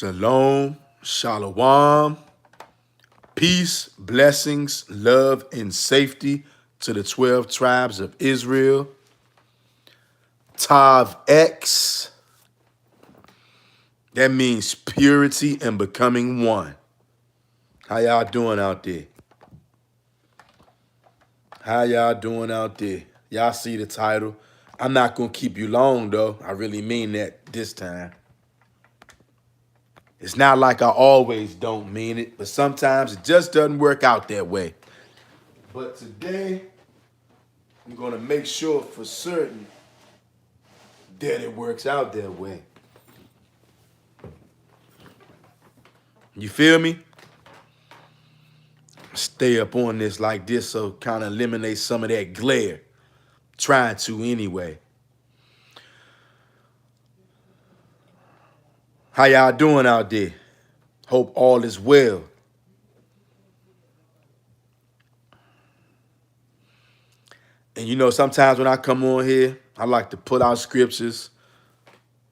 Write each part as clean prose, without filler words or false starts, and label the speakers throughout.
Speaker 1: Shalom, shalom, peace, blessings, love, and safety to the 12 tribes of Israel. Tav X, that means purity and becoming one. How y'all doing out there? How y'all doing out there? Y'all see the title. I'm not going to keep you long, though. I really mean that this time. It's not like I always don't mean it, but sometimes it just doesn't work out that way. But today, I'm going to make sure for certain that it works out that way. You feel me? Stay up on this like this so kind of eliminate some of that glare. Trying to anyway. How y'all doing out there? Hope all is well. And you know, sometimes when I come on here, I like to put out scriptures,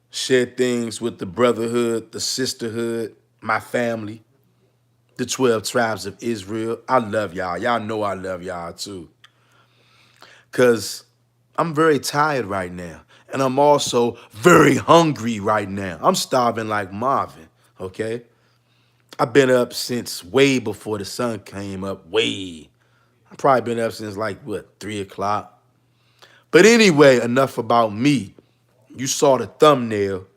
Speaker 1: share things with the brotherhood, the sisterhood, my family, the 12 tribes of Israel. I love y'all. Y'all know I love y'all too. Because I'm very tired right now. And I'm also very hungry right now. I'm starving like Marvin, okay? I've been up since way before the sun came up, way. I've probably been up since like, what, 3 o'clock? But anyway, enough about me. You saw the thumbnail.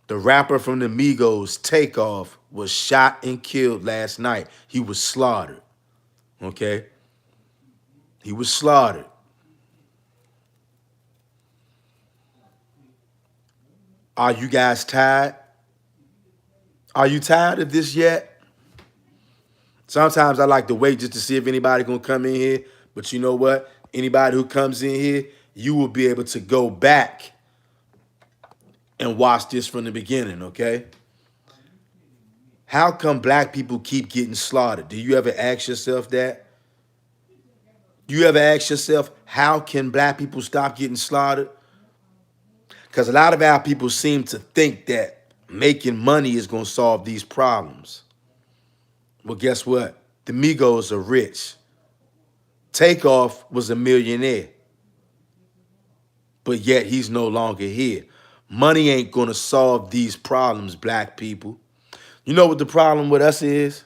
Speaker 1: The rapper from the Migos, Takeoff, was shot and killed last night. He was slaughtered, okay? He was slaughtered. Are you guys tired? Are you tired of this yet? Sometimes I like to wait just to see if anybody gonna come in here. But you know what? Anybody who comes in here, you will be able to go back and watch this from the beginning, okay? How come black people keep getting slaughtered? Do you ever ask yourself that? You ever ask yourself, how can black people stop getting slaughtered? Because a lot of our people seem to think that making money is going to solve these problems. Well, guess what? The Migos are rich. Takeoff was a millionaire. But yet he's no longer here. Money ain't going to solve these problems, black people. You know what the problem with us is?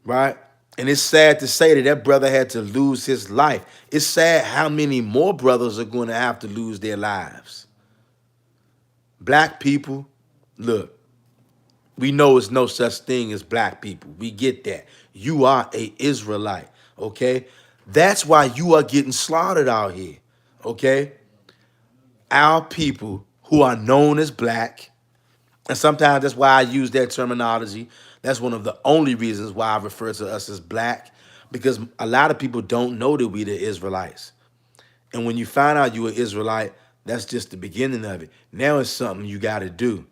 Speaker 1: Right? And it's sad to say that that brother had to lose his life. It's sad how many more brothers are going to have to lose their lives. Black people, look, we know it's no such thing as black people. We get that. You are an Israelite, okay? That's why you are getting slaughtered out here, okay? Our people who are known as black, and sometimes that's why I use that terminology. That's one of the only reasons why I refer to us as black, because a lot of people don't know that we the Israelites. And when you find out you're an Israelite, that's just the beginning of it. Now it's something you got to do.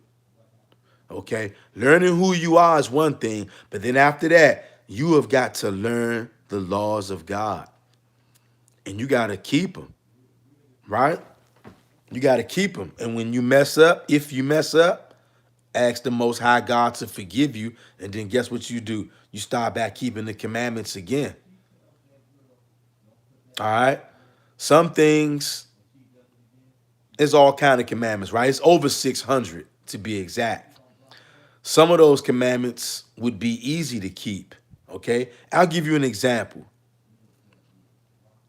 Speaker 1: Okay? Learning who you are is one thing, but then after that, you have got to learn the laws of God. And you got to keep them, right? You got to keep them. And when you mess up, if you mess up, ask the Most High God to forgive you, and then guess what you do? You start back keeping the commandments again. All right? Some things, there's all kind of commandments, right? It's over 600 to be exact. Some of those commandments would be easy to keep, okay? I'll give you an example.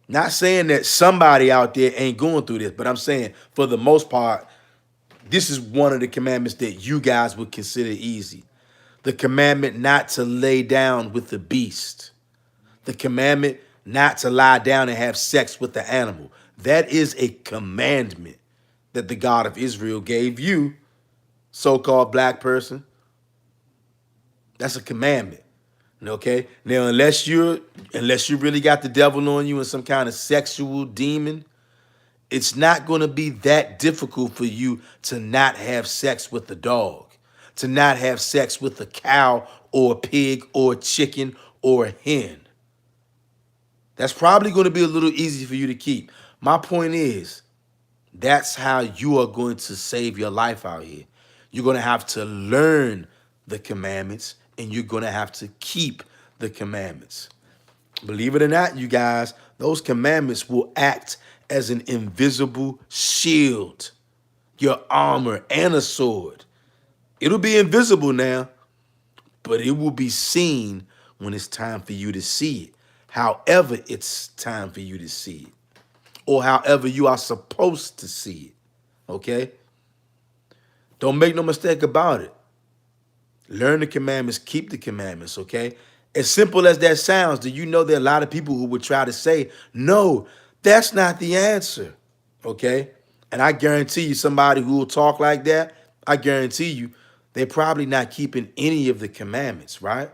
Speaker 1: Not saying that somebody out there ain't going through this, but I'm saying for the most part, this is one of the commandments that you guys would consider easy. The commandment not to lay down with the beast. The commandment not to lie down and have sex with the animal. That is a commandment that the God of Israel gave you, so-called black person. That's a commandment. Okay? Now, unless you really got the devil on you and some kind of sexual demon, it's not going to be that difficult for you to not have sex with a dog, to not have sex with a cow or a pig or a chicken or a hen. That's probably going to be a little easy for you to keep. My point is, that's how you are going to save your life out here. You're going to have to learn the commandments, and you're going to have to keep the commandments. Believe it or not, you guys, those commandments will act as an invisible shield, your armor, and a sword. It'll be invisible now, but it will be seen when it's time for you to see it. However, it's time for you to see it, or however you are supposed to see it. Okay? Don't make no mistake about it. Learn the commandments, keep the commandments, okay? As simple as that sounds, do you know there are a lot of people who would try to say, no, that's not the answer, okay? And I guarantee you, somebody who will talk like that, I guarantee you, they're probably not keeping any of the commandments, right?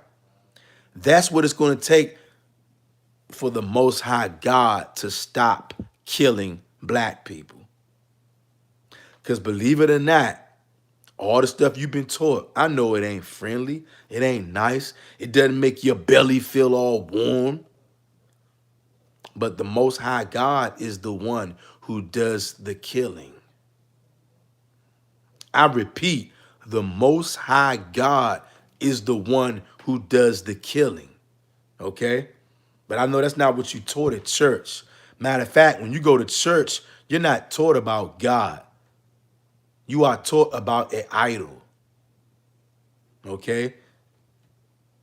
Speaker 1: That's what it's going to take for the Most High God to stop killing black people. Because believe it or not, all the stuff you've been taught, I know it ain't friendly. It ain't nice. It doesn't make your belly feel all warm. But the Most High God is the one who does the killing. I repeat, the Most High God is the one who does the killing. Okay? But I know that's not what you taught at church. Matter of fact, when you go to church, you're not taught about God. You are taught about an idol. Okay?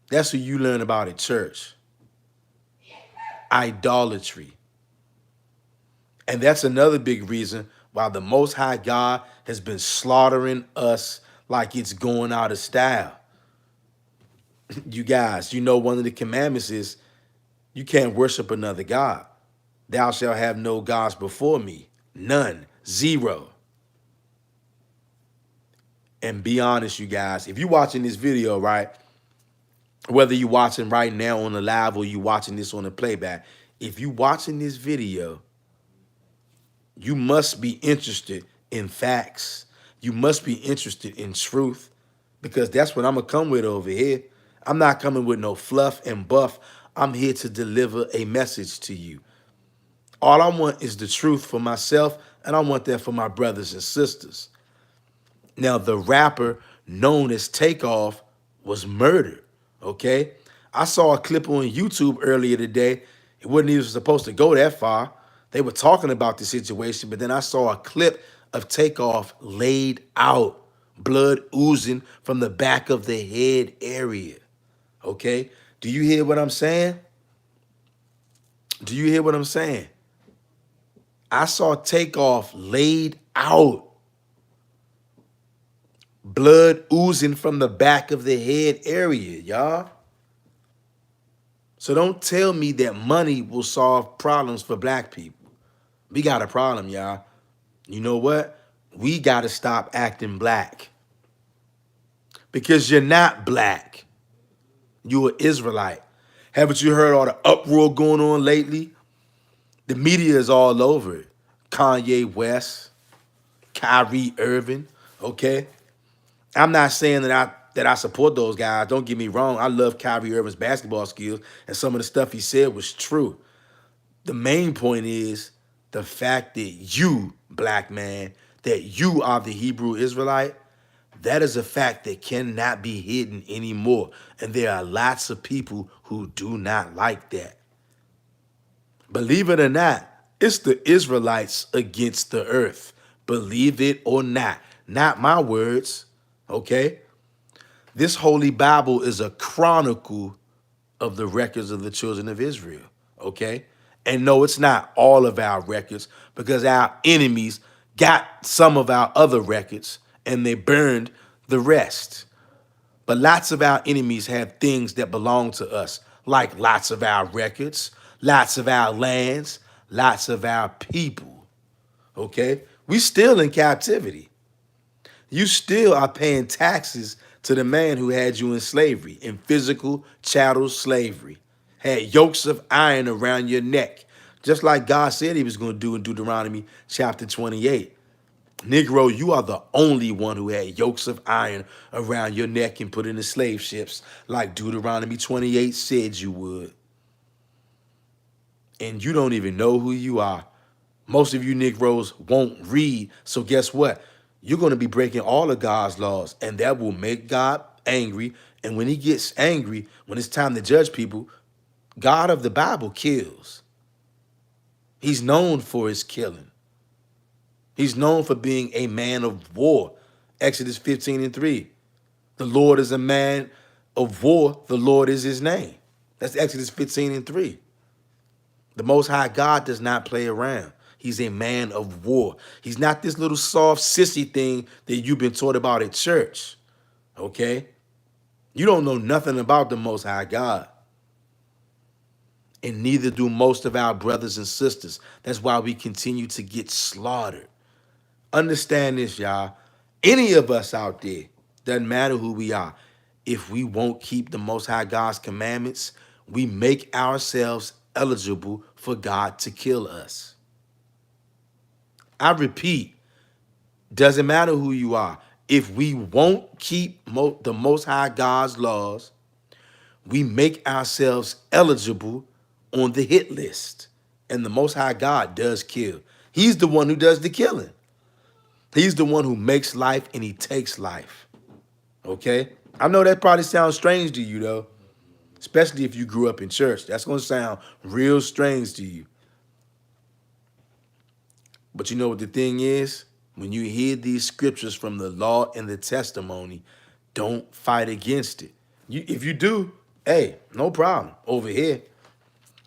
Speaker 1: That's what you learn about at church. Idolatry. And that's another big reason why the Most High God has been slaughtering us like it's going out of style. You guys, you know one of the commandments is you can't worship another God. Thou shalt have no gods before me. None. Zero. And be honest, you guys, if you're watching this video, right, whether you're watching right now on the live or you watching this on the playback, if you're watching this video, you must be interested in facts. You must be interested in truth, because that's what I'm going to come with over here. I'm not coming with no fluff and buff. I'm here to deliver a message to you. All I want is the truth for myself, and I want that for my brothers and sisters. Now, the rapper known as Takeoff was murdered, okay? I saw a clip on YouTube earlier today. It wasn't even supposed to go that far. They were talking about the situation, but then I saw a clip of Takeoff laid out, blood oozing from the back of the head area, okay? Do you hear what I'm saying? Do you hear what I'm saying? I saw Takeoff laid out, blood oozing from the back of the head area, y'all. So don't tell me that money will solve problems for black people. We got a problem, y'all. You know what? We got to stop acting black. Because you're not black. You're an Israelite. Haven't you heard all the uproar going on lately? The media is all over it. Kanye West, Kyrie Irving, okay? I'm not saying that I support those guys. Don't get me wrong. I love Kyrie Irving's basketball skills, and some of the stuff he said was true. The main point is the fact that you, black man, that you are the Hebrew Israelite, that is a fact that cannot be hidden anymore. And there are lots of people who do not like that. Believe it or not, it's the Israelites against the earth. Believe it or not. Not my words, okay? This Holy Bible is a chronicle of the records of the children of Israel, okay? And no, it's not all of our records, because our enemies got some of our other records and they burned the rest. But lots of our enemies have things that belong to us, like lots of our records, lots of our lands, lots of our people, okay? We still in captivity. You still are paying taxes to the man who had you in slavery, in physical chattel slavery, had yokes of iron around your neck, just like God said he was going to do in Deuteronomy chapter 28. Negro, you are the only one who had yokes of iron around your neck and put in the slave ships like Deuteronomy 28 said you would. And you don't even know who you are. Most of you Negroes won't read, so guess what? you're going to be breaking all of God's laws, and that will make God angry. And when he gets angry, when it's time to judge people, God of the Bible kills. He's known for his killing. He's known for being a man of war. Exodus 15:3. The Lord is a man of war. The Lord is his name. That's Exodus 15:3. The Most High God does not play around. He's a man of war. He's not this little soft sissy thing that you've been taught about at church. Okay? You don't know nothing about the Most High God. And neither do most of our brothers and sisters. That's why we continue to get slaughtered. Understand this, y'all. Any of us out there, doesn't matter who we are, if we won't keep the Most High God's commandments, we make ourselves eligible for God to kill us. I repeat, doesn't matter who you are. If we won't keep the Most High God's laws, we make ourselves eligible on the hit list. And the Most High God does kill. He's the one who does the killing. He's the one who makes life and he takes life. Okay? I know that probably sounds strange to you, though, especially if you grew up in church. That's going to sound real strange to you. But you know what the thing is? When you hear these scriptures from the law and the testimony, don't fight against it. If you do, hey, no problem over here.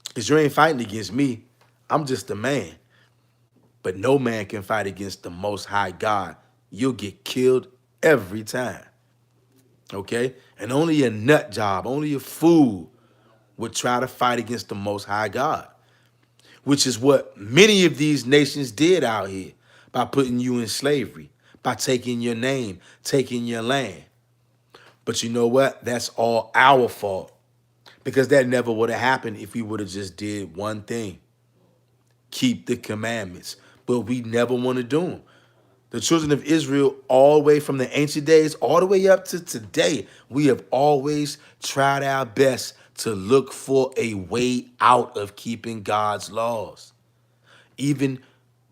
Speaker 1: Because you ain't fighting against me. I'm just a man. But no man can fight against the Most High God. You'll get killed every time. Okay? And only a nut job, only a fool would try to fight against the Most High God, which is what many of these nations did out here by putting you in slavery, by taking your name, taking your land. But you know what? That's all our fault, because that never would have happened if we would have just did one thing: keep the commandments. But we never want to do them. The children of Israel, all the way from the ancient days, all the way up to today, we have always tried our best to look for a way out of keeping God's laws. Even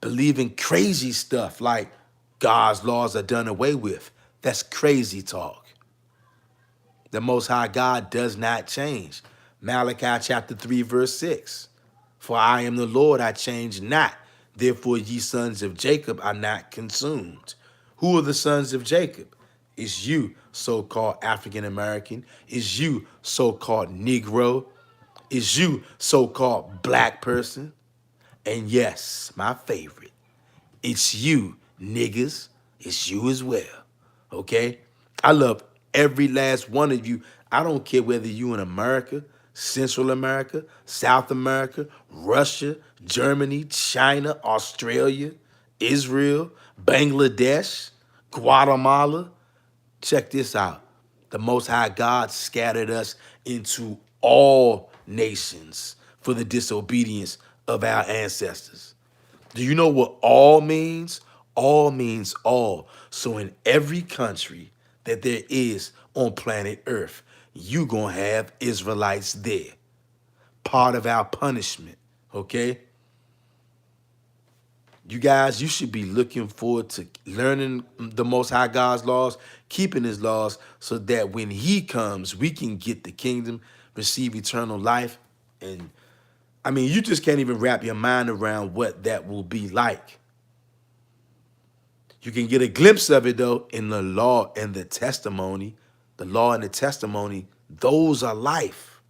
Speaker 1: believing crazy stuff like God's laws are done away with. That's crazy talk. The Most High God does not change. Malachi chapter 3, verse 6. For I am the Lord, I change not. Therefore, ye sons of Jacob are not consumed. Who are the sons of Jacob? It's you, so-called African American. It's you, so-called Negro. It's you, so-called black person. And yes, my favorite, it's you, niggas. It's you as well. Okay? I love every last one of you. I don't care whether you in America, Central America, South America, Russia, Germany, China, Australia, Israel, Bangladesh, Guatemala. Check this out. The Most High God scattered us into all nations for the disobedience of our ancestors. Do you know what all means? All means all. So in every country that there is on planet Earth, you gonna have Israelites there. Part of our punishment, okay? You guys, you should be looking forward to learning the Most High God's laws, keeping his laws, so that when he comes, we can get the kingdom, receive eternal life. And I mean, you just can't even wrap your mind around what that will be like. You can get a glimpse of it, though, in the law and the testimony. The law and the testimony, those are life,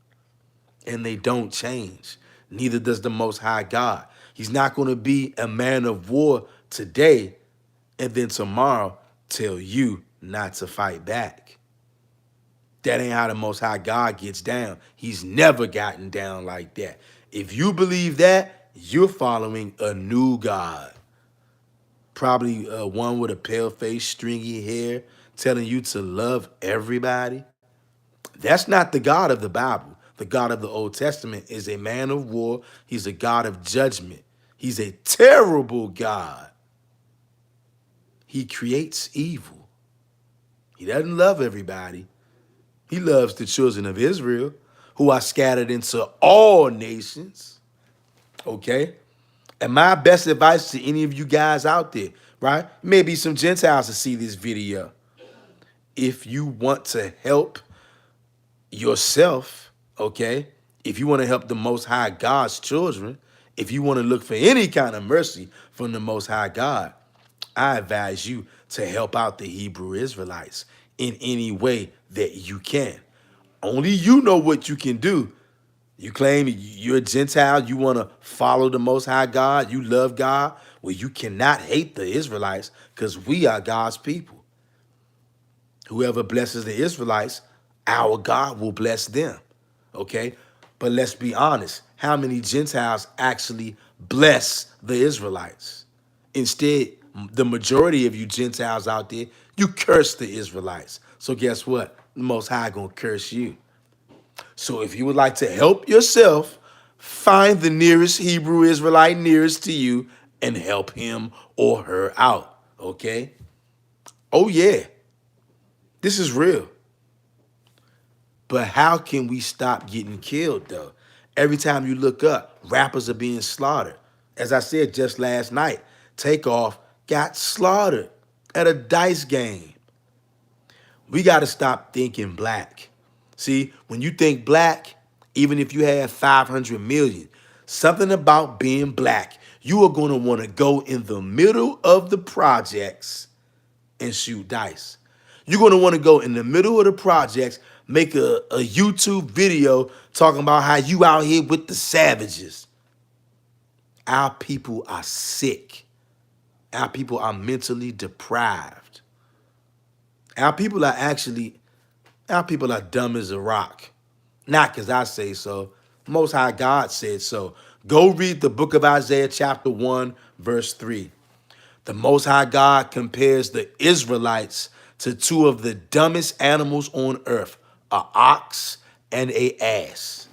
Speaker 1: and they don't change. Neither does the Most High God. He's not going to be a man of war today and then tomorrow tell you not to fight back. That ain't how the Most High God gets down. He's never gotten down like that. If you believe that, you're following a new God. Probably one with a pale face, stringy hair, telling you to love everybody. That's not the God of the Bible. The God of the Old Testament is a man of war. He's a God of judgment. He's a terrible God. He creates evil. He doesn't love everybody. He loves the children of Israel, who are scattered into all nations. Okay? And my best advice to any of you guys out there, right? Maybe some Gentiles to see this video. If you want to help yourself, okay? If you want to help the Most High God's children, if you want to look for any kind of mercy from the Most High God, I advise you to help out the Hebrew Israelites in any way that you can. Only you know what you can do. You claim you're a Gentile, you want to follow the Most High God, you love God. Well, you cannot hate the Israelites because we are God's people. Whoever blesses the Israelites, our God will bless them. Okay? But let's be honest. How many Gentiles actually bless the Israelites? Instead, the majority of you Gentiles out there, you curse the Israelites. So guess what? The Most High gonna curse you. So if you would like to help yourself, find the nearest Hebrew Israelite nearest to you and help him or her out. Okay? Oh yeah. This is real. But how can we stop getting killed, though? Every time you look up, rappers are being slaughtered. As I said just last night, Takeoff got slaughtered at a dice game. We got to stop thinking black. See, when you think black, even if you have 500 million, something about being black, you are going to want to go in the middle of the projects and shoot dice. You're going to want to go in the middle of the projects, make a YouTube video talking about how you out here with the savages. Our people are sick. Our people are mentally deprived. Our people are dumb as a rock. Not because I say so. Most High God said so. Go read the book of Isaiah chapter 1, verse 3. The Most High God compares the Israelites to two of the dumbest animals on earth, an ox and an ass.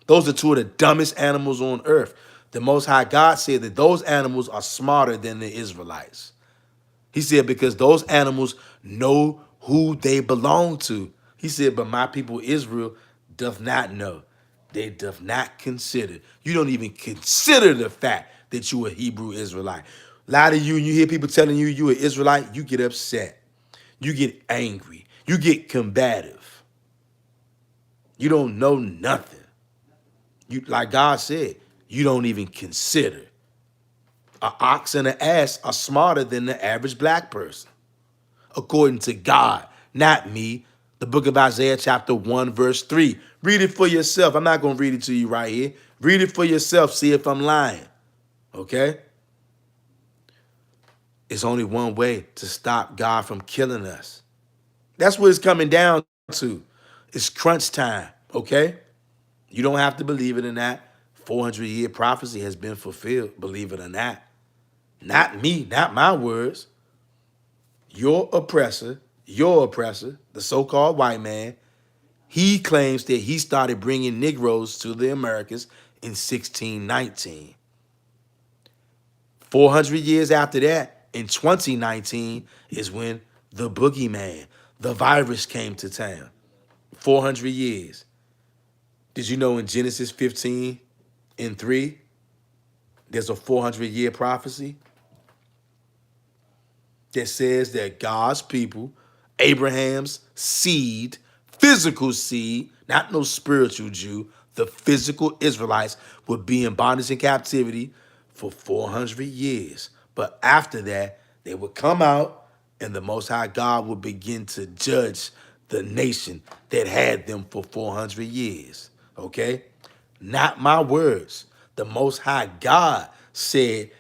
Speaker 1: Those are two of the dumbest animals on earth. The Most High God said that those animals are smarter than the Israelites. He said because those animals know who they belong to. He said, but my people Israel doth not know. They doth not consider. You don't even consider the fact that you a Hebrew Israelite. A lot of you, and you hear people telling you you an Israelite, you get upset. You get angry. You get combative. You don't know nothing. You, like God said, you don't even consider. An ox and an ass are smarter than the average black person, according to God, not me. The book of Isaiah chapter 1, verse 3. Read it for yourself. I'm not going to read it to you right here. Read it for yourself. See if I'm lying. Okay? It's only one way to stop God from killing us. That's what it's coming down to. It's crunch time. Okay? You don't have to believe it or not. 400-year prophecy has been fulfilled, believe it or not. Not me, not my words. Your oppressor, the so-called white man, he claims that he started bringing Negroes to the Americas in 1619. 400 years after that, in 2019, is when the boogeyman, the virus came to town. 400 years. Did you know in Genesis 15 and 3, there's a 400-year prophecy that says that God's people, Abraham's seed, physical seed, not no spiritual Jew, the physical Israelites would be in bondage and captivity for 400 years. But after that, they would come out and the Most High God would begin to judge the nation that had them for 400 years. Okay? Not my words. The Most High God said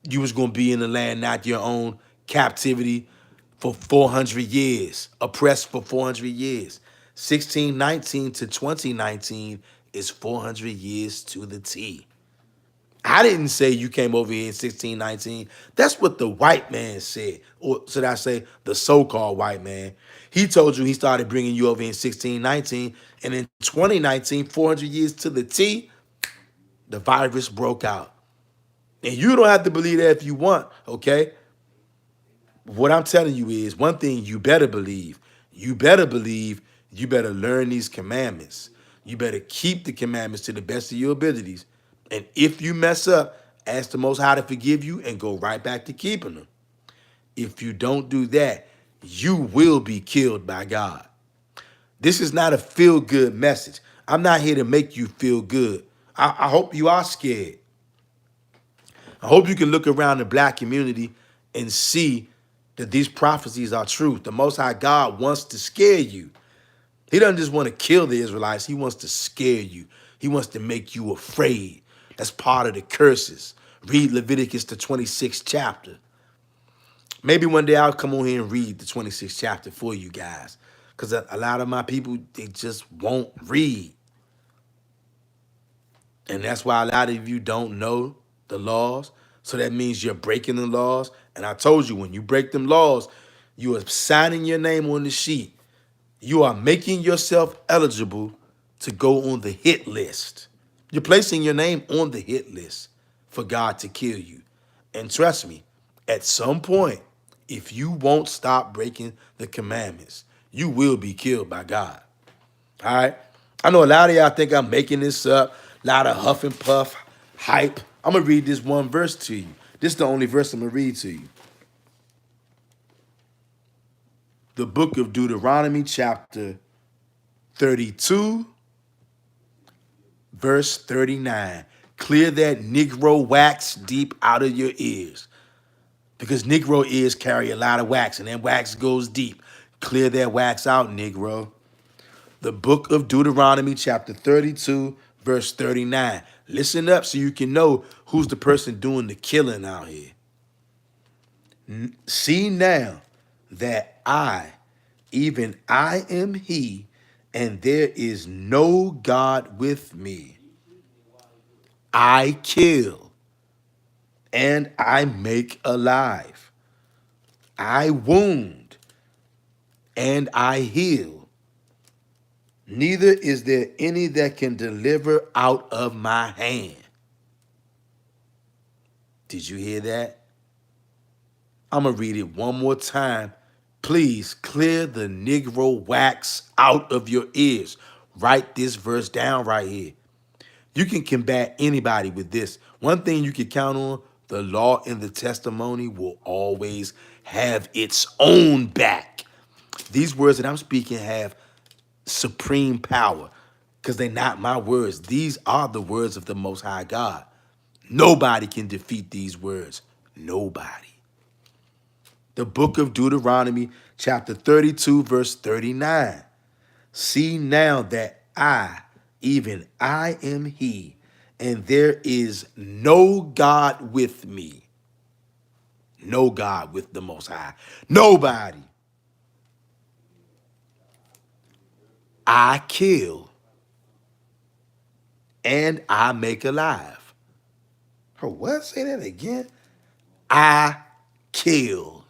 Speaker 1: you was going to be in the land, not your own, captivity for 400 years, oppressed for 400 years. 1619 to 2019 is 400 years to the T. I didn't say you came over here in 1619. That's what the white man said. Or should I say the so-called white man. He told you he started bringing you over in 1619. And in 2019, 400 years to the T, the virus broke out. And you don't have to believe that if you want, okay? What I'm telling you is one thing you better believe. You better believe, you better learn these commandments. You better keep the commandments to the best of your abilities. And if you mess up, Ask the Most High to forgive you and go right back to keeping them. If you don't do that, you will be killed by God. This is not a feel-good message. I'm not here to make you feel good. I hope you are scared. I hope you can look around the black community and see that these prophecies are truth. The Most High God wants to scare you. He doesn't just want to kill the Israelites. He wants to scare you. He wants to make you afraid. That's part of the curses. Read Leviticus, the 26th chapter. Maybe one day I'll come on here and read the 26th chapter for you guys. Because a lot of my people, they just won't read. And that's why a lot of you don't know the laws. So that means you're breaking the laws. And I told you, when you break them laws, you are signing your name on the sheet. You are making yourself eligible to go on the hit list. You're placing your name on the hit list for God to kill you. And trust me, at some point, if you won't stop breaking the commandments, you will be killed by God. All right? I know a lot of y'all think I'm making this up, a lot of huff and puff, hype. I'm going to read this one verse to you. This is the only verse I'm going to read to you. The book of Deuteronomy, chapter 32, verse 39. Clear that Negro wax deep out of your ears. Because Negro ears carry a lot of wax, and that wax goes deep. Clear that wax out, Negro. The book of Deuteronomy, chapter 32, verse 39. Listen up so you can know who's the person doing the killing out here. See now that I, even I am he, and there is no God with me. I kill and I make alive. I wound and I heal. Neither is there any that can deliver out of my hand. Did you hear that? I'm going to read it one more time. Please clear the Negro wax out of your ears. Write this verse down right here. You can combat anybody with this. One thing you can count on, the law and the testimony will always have its own back. These words that I'm speaking have supreme power because they're not my words. These are the words of the Most High God. Nobody can defeat these words. Nobody. The book of Deuteronomy, chapter 32, verse 39. See now that I, even I am he, and there is no God with me. No God with the Most High. Nobody. I kill and I make alive. Oh, what? Say that again. I kill.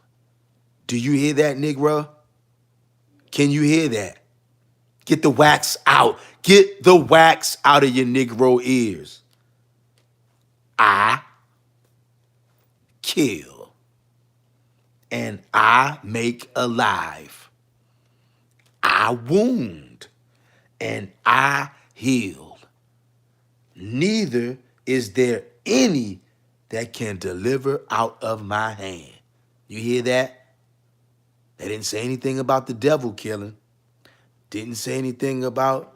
Speaker 1: Do you hear that, Negro? Can you hear that? Get the wax out. Get the wax out of your Negro ears. I kill and I make alive. I wound and I heal. Neither is there any that can deliver out of my hand. You hear that? They didn't say anything about the devil killing. Didn't say anything about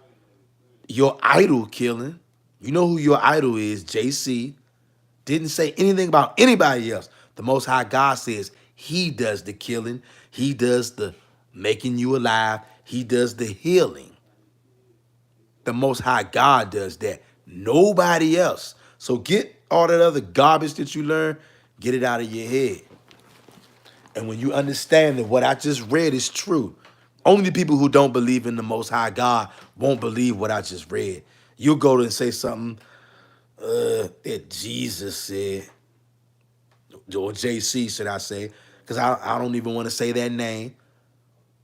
Speaker 1: your idol killing. You know who your idol is, JC. Didn't say anything about anybody else. The Most High God says he does the killing. He does the making you alive. He does the healing. The Most High God does that. Nobody else. So get all that other garbage that you learn, get it out of your head. And when you understand that what I just read is true, only the people who don't believe in the Most High God won't believe what I just read. You'll go to and say something that Jesus said, or JC, should I say, because I don't even want to say that name.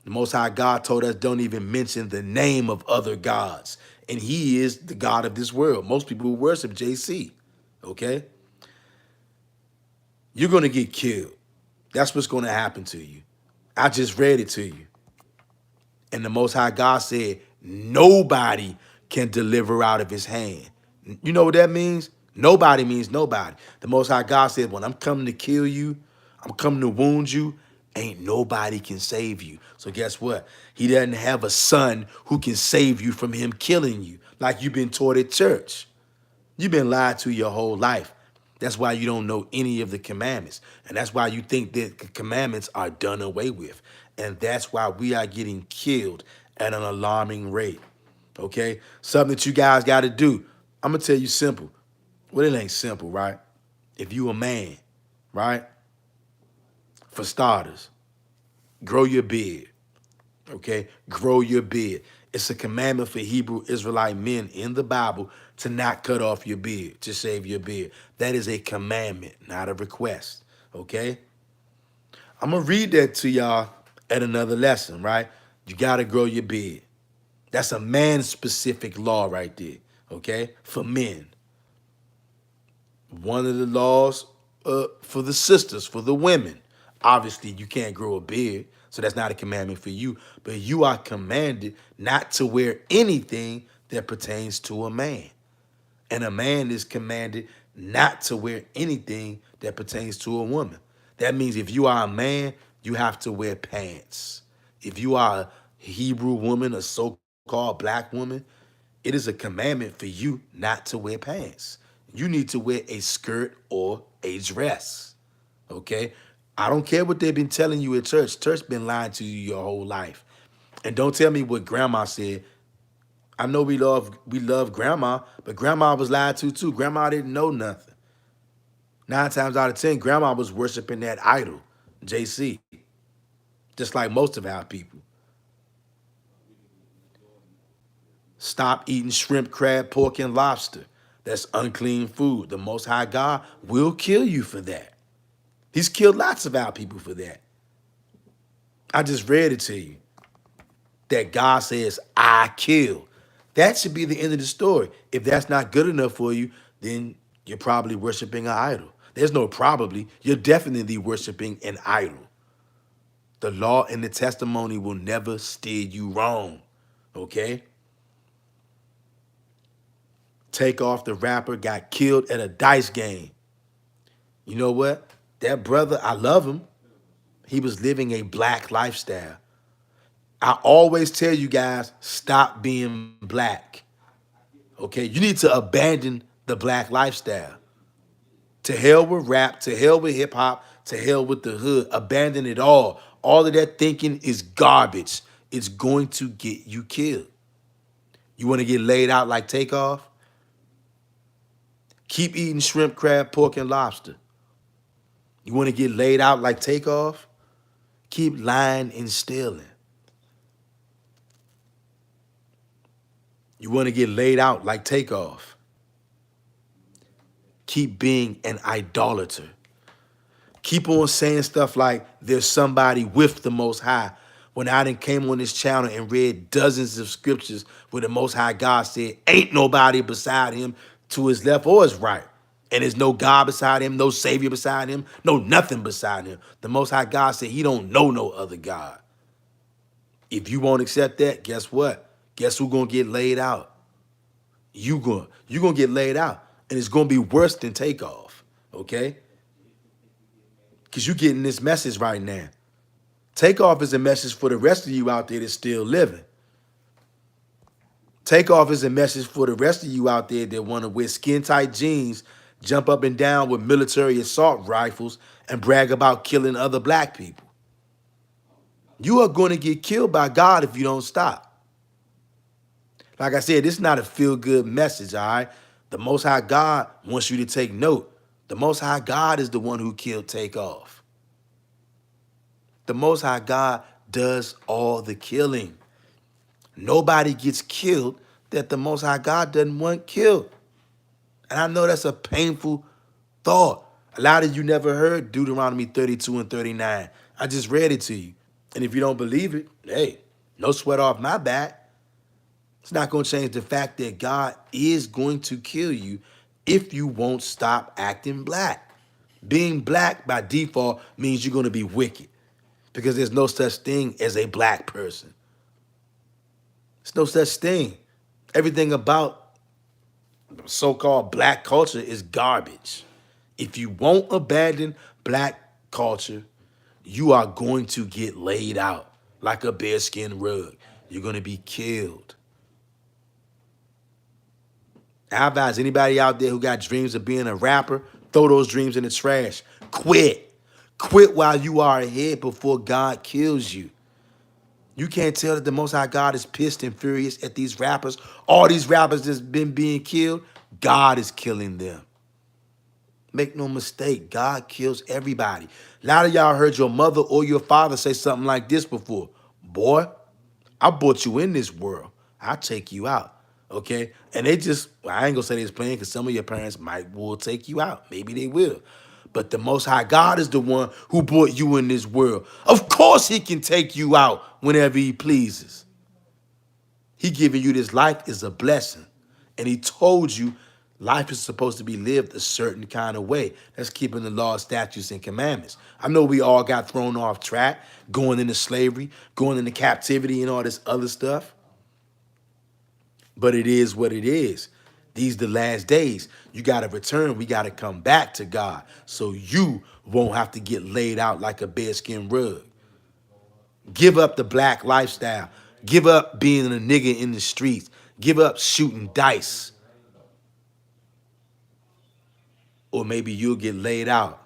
Speaker 1: The Most High God told us don't even mention the name of other gods. And he is the God of this world. Most people who worship JC, okay? You're going to get killed. That's what's going to happen to you. I just read it to you. And the Most High God said, nobody can deliver out of his hand. You know what that means? Nobody means nobody. The Most High God said, when I'm coming to kill you, I'm coming to wound you, ain't nobody can save you. So guess what? He doesn't have a son who can save you from him killing you, like you've been taught at church. You've been lied to your whole life. That's why you don't know any of the commandments. And that's why you think that the commandments are done away with. And that's why we are getting killed at an alarming rate. Okay? Something that you guys got to do. I'm going to tell you simple. Well, it ain't simple, right? If you a man, right? For starters, grow your beard. Okay? Grow your beard. It's a commandment for Hebrew Israelite men in the Bible to not cut off your beard, to shave your beard. That is a commandment, not a request. Okay? I'm going to read that to y'all at another lesson, right? You got to grow your beard. That's a man-specific law right there, okay? For men. One of the laws for the sisters, for the women. Obviously, you can't grow a beard, so that's not a commandment for you. But you are commanded not to wear anything that pertains to a man. And a man is commanded not to wear anything that pertains to a woman. That means if you are a man, you have to wear pants. If you are a Hebrew woman, a so-called black woman, it is a commandment for you not to wear pants. You need to wear a skirt or a dress, okay? I don't care what they've been telling you at church. Church been lying to you your whole life. And don't tell me what grandma said. I know we love grandma, but grandma was lied to too. Grandma didn't know nothing. 9 times out of 10, grandma was worshiping that idol, JC, just like most of our people. Stop eating shrimp, crab, pork, and lobster. That's unclean food. The Most High God will kill you for that. He's killed lots of our people for that. I just read it to you. That God says, I kill. That should be the end of the story. If that's not good enough for you, then you're probably worshiping an idol. There's no probably. You're definitely worshiping an idol. The law and the testimony will never steer you wrong. Okay? Takeoff, the rapper, got killed at a dice game. You know what? That brother, I love him. He was living a black lifestyle. I always tell you guys, stop being black. Okay? You need to abandon the black lifestyle. To hell with rap, to hell with hip hop, to hell with the hood. Abandon it all. All of that thinking is garbage. It's going to get you killed. You want to get laid out like Takeoff? Keep eating shrimp, crab, pork, and lobster. You want to get laid out like Takeoff? Keep lying and stealing. You want to get laid out like Takeoff? Keep being an idolater. Keep on saying stuff like there's somebody with the Most High. When I done came on this channel and read dozens of scriptures where the Most High God said, ain't nobody beside him to his left or his right. And there's no God beside him, no Savior beside him, no nothing beside him. The Most High God said he don't know no other God. If you won't accept that, guess what? Guess who's gonna get laid out? You gonna get laid out. And it's gonna be worse than Takeoff, okay? Because you're getting this message right now. Takeoff is a message for the rest of you out there that's still living. Takeoff is a message for the rest of you out there that want to wear skin-tight jeans, jump up and down with military assault rifles, and brag about killing other black people. You are going to get killed by God if you don't stop. Like I said, this is not a feel-good message, all right? The Most High God wants you to take note. The Most High God is the one who killed Takeoff. The Most High God does all the killing. Nobody gets killed that the Most High God doesn't want killed. And I know that's a painful thought. A lot of you never heard Deuteronomy 32 and 39. I just read it to you. And if you don't believe it, hey, no sweat off my back. It's not going to change the fact that God is going to kill you if you won't stop acting black. Being black by default means you're going to be wicked because there's no such thing as a black person. There's no such thing. Everything about So-called black culture is garbage. If you won't abandon black culture, you are going to get laid out like a bearskin rug. You're going to be killed. I advise anybody out there who got dreams of being a rapper, throw those dreams in the trash. Quit. Quit while you are ahead before God kills you. You can't tell that the Most High God is pissed and furious at these rappers. All these rappers that's been being killed, God is killing them. Make no mistake, God kills everybody. A lot of y'all heard your mother or your father say something like this before. Boy, I brought you in this world. I'll take you out. Okay? And they just, well, I ain't gonna say they was playing because some of your parents will take you out. Maybe they will. But the Most High God is the one who brought you in this world. Of course he can take you out whenever he pleases. He giving you this life is a blessing. And he told you life is supposed to be lived a certain kind of way. That's keeping the law, statutes, and commandments. I know we all got thrown off track, going into slavery, going into captivity, and all this other stuff. But it is what it is. These the last days. You got to return. We got to come back to God so you won't have to get laid out like a bearskin rug. Give up the black lifestyle. Give up being a nigga in the streets. Give up shooting dice. Or maybe you'll get laid out.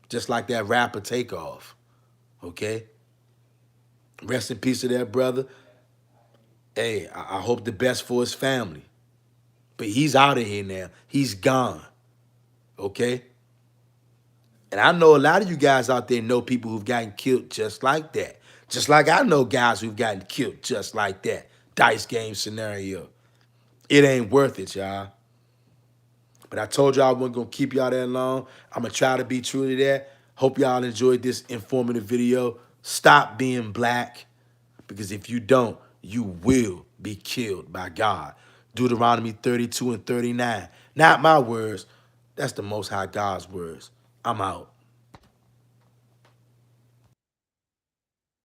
Speaker 1: Just like that rapper Takeoff. Okay? Rest in peace to that brother. Hey, I hope the best for his family. But he's out of here now. He's gone. Okay? And I know a lot of you guys out there know people who've gotten killed just like that. Just like I know guys who've gotten killed just like that. Dice game scenario. It ain't worth it, y'all. But I told y'all I wasn't going to keep y'all that long. I'm going to try to be true to that. Hope y'all enjoyed this informative video. Stop being black. Because if you don't, you will be killed by God. Deuteronomy 32 and 39. Not my words. That's the Most High God's words. I'm out.